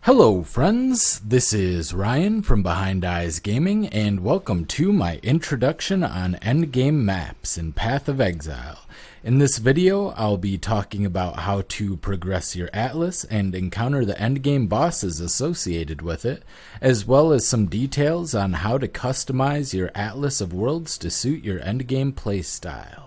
Hello friends, this is Ryan from Behind Eyes Gaming, and welcome to my introduction on endgame maps in Path of Exile. In this video, I'll be talking about how to progress your atlas and encounter the endgame bosses associated with it, as well as some details on how to customize your atlas of worlds to suit your endgame playstyle.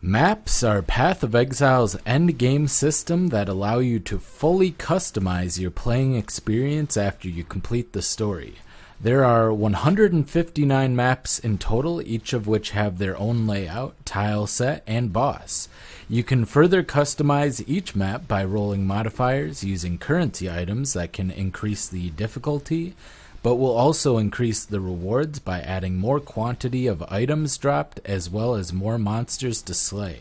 Maps are Path of Exile's endgame system that allow you to fully customize your playing experience after you complete the story. There are 159 maps in total, each of which have their own layout, tile set, and boss. You can further customize each map by rolling modifiers using currency items that can increase the difficulty, but will also increase the rewards by adding more quantity of items dropped as well as more monsters to slay.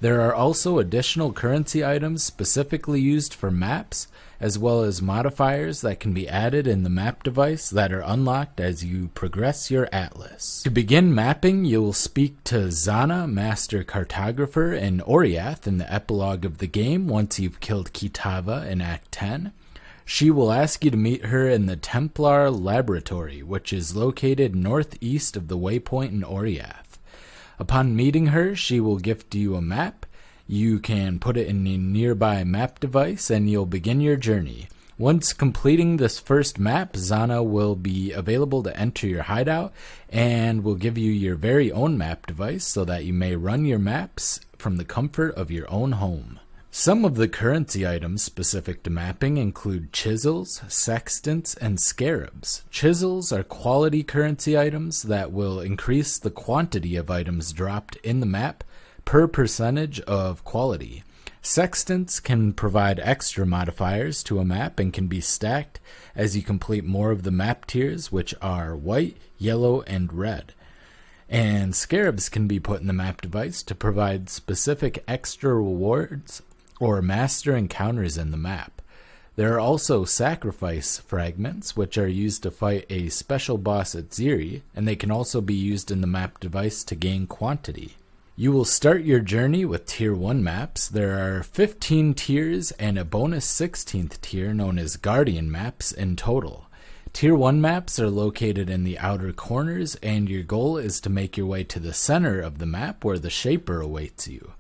There are also additional currency items specifically used for maps, as well as modifiers that can be added in the map device that are unlocked as you progress your atlas. To begin mapping, you'll speak to Zana, Master Cartographer, in Oriath in the epilogue of the game once you've killed Kitava in Act 10. She will ask you to meet her in the Templar Laboratory, which is located northeast of the waypoint in Oriath. Upon meeting her, she will gift you a map. You can put it in a nearby map device and you'll begin your journey. Once completing this first map, Zana will be available to enter your hideout and will give you your very own map device so that you may run your maps from the comfort of your own home. Some of the currency items specific to mapping include chisels, sextants, and scarabs. Chisels are quality currency items that will increase the quantity of items dropped in the map per percentage of quality. Sextants can provide extra modifiers to a map and can be stacked as you complete more of the map tiers, which are white, yellow, and red. And scarabs can be put in the map device to provide specific extra rewards or master encounters in the map. There are also sacrifice fragments, which are used to fight a special boss at Ziri, and they can also be used in the map device to gain quantity. You will start your journey with Tier 1 maps. There are 15 tiers and a bonus 16th tier known as Guardian maps in total. Tier 1 maps are located in the outer corners, and your goal is to make your way to the center of the map where the Shaper awaits you.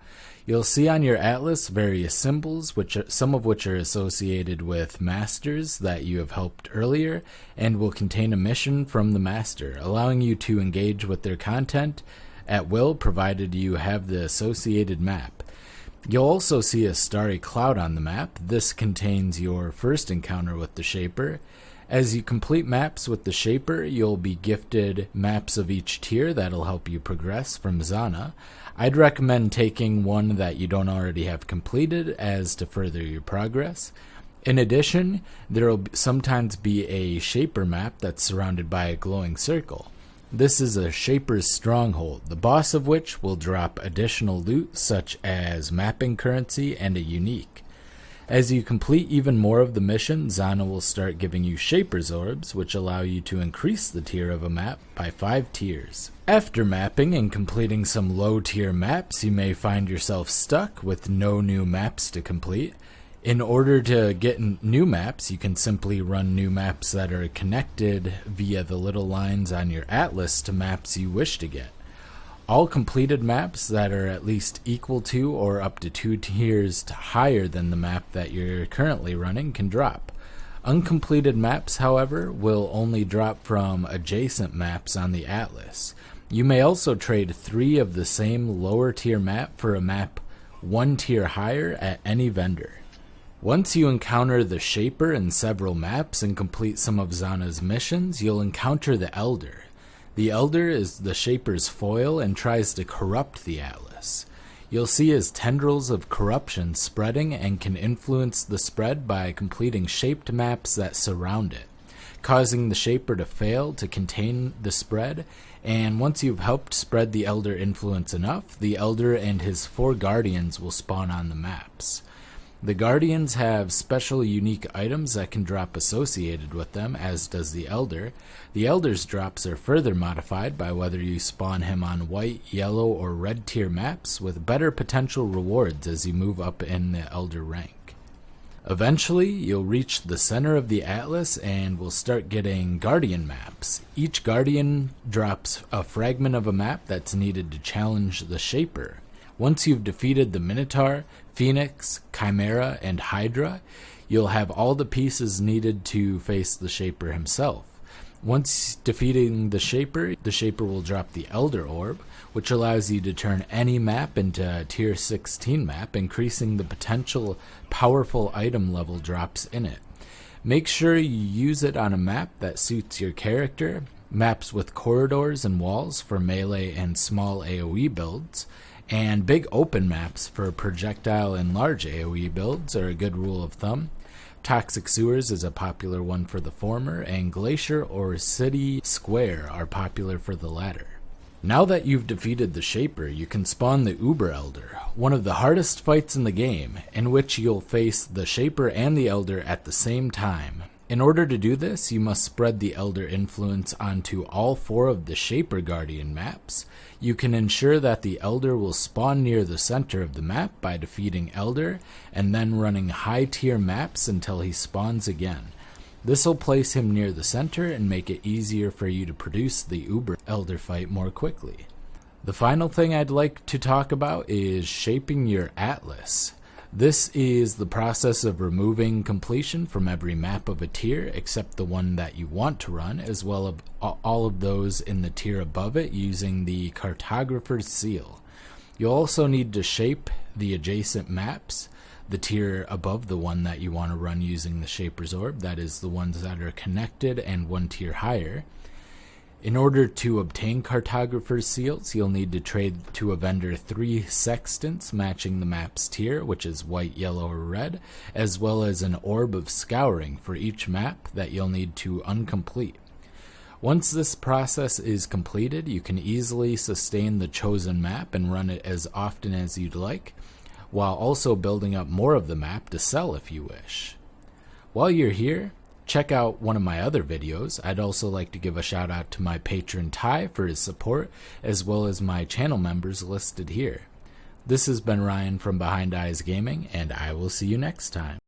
You'll see on your atlas various symbols, some of which are associated with masters that you have helped earlier, and will contain a mission from the master, allowing you to engage with their content at will, provided you have the associated map. You'll also see a starry cloud on the map. This contains your first encounter with the Shaper. As you complete maps with the Shaper, you'll be gifted maps of each tier that'll help you progress from Zana. I'd recommend taking one that you don't already have completed as to further your progress. In addition, there will sometimes be a Shaper map that's surrounded by a glowing circle. This is a Shaper's stronghold, the boss of which will drop additional loot such as mapping currency and a unique. As you complete even more of the mission, Zana will start giving you Shaper's orbs, which allow you to increase the tier of a map by 5 tiers. After mapping and completing some low-tier maps, you may find yourself stuck with no new maps to complete. In order to get new maps, you can simply run new maps that are connected via the little lines on your atlas to maps you wish to get. All completed maps that are at least equal to or up to 2 tiers higher than the map that you're currently running can drop. Uncompleted maps, however, will only drop from adjacent maps on the atlas. You may also trade 3 of the same lower tier map for a map 1 tier higher at any vendor. Once you encounter the Shaper in several maps and complete some of Zana's missions, you'll encounter the Elder. The Elder is the Shaper's foil and tries to corrupt the atlas. You'll see his tendrils of corruption spreading and can influence the spread by completing shaped maps that surround it, causing the Shaper to fail to contain the spread, and once you've helped spread the Elder influence enough, the Elder and his 4 guardians will spawn on the maps. The Guardians have special unique items that can drop associated with them, as does the Elder. The Elder's drops are further modified by whether you spawn him on white, yellow, or red tier maps with better potential rewards as you move up in the Elder rank. Eventually, you'll reach the center of the atlas and will start getting guardian maps. Each guardian drops a fragment of a map that's needed to challenge the Shaper. Once you've defeated the Minotaur, Phoenix, Chimera, and Hydra, you'll have all the pieces needed to face the Shaper himself. Once defeating the Shaper will drop the Elder Orb, which allows you to turn any map into a Tier 16 map, increasing the potential powerful item level drops in it. Make sure you use it on a map that suits your character, maps with corridors and walls for melee and small AoE builds, and big open maps for projectile and large AoE builds are a good rule of thumb. Toxic Sewers is a popular one for the former, and Glacier or City Square are popular for the latter. Now that you've defeated the Shaper, you can spawn the Uber Elder, one of the hardest fights in the game, in which you'll face the Shaper and the Elder at the same time. In order to do this, you must spread the Elder influence onto all 4 of the Shaper Guardian maps. You can ensure that the Elder will spawn near the center of the map by defeating Elder, and then running high-tier maps until he spawns again. This will place him near the center and make it easier for you to produce the Uber Elder fight more quickly. The final thing I'd like to talk about is shaping your atlas. This is the process of removing completion from every map of a tier except the one that you want to run, as well as all of those in the tier above it using the Cartographer's Seal. You'll also need to shape the adjacent maps, the tier above the one that you want to run using the Shaper's Orb, that is the ones that are connected and 1 tier higher. In order to obtain Cartographer's Seals, you'll need to trade to a vendor 3 sextants matching the map's tier, which is white, yellow, or red, as well as an orb of scouring for each map that you'll need to uncomplete. Once this process is completed, you can easily sustain the chosen map and run it as often as you'd like, while also building up more of the map to sell if you wish. While you're here, check out one of my other videos. I'd also like to give a shout out to my patron Ty for his support, as well as my channel members listed here. This has been Ryan from Behind Eyes Gaming, and I will see you next time.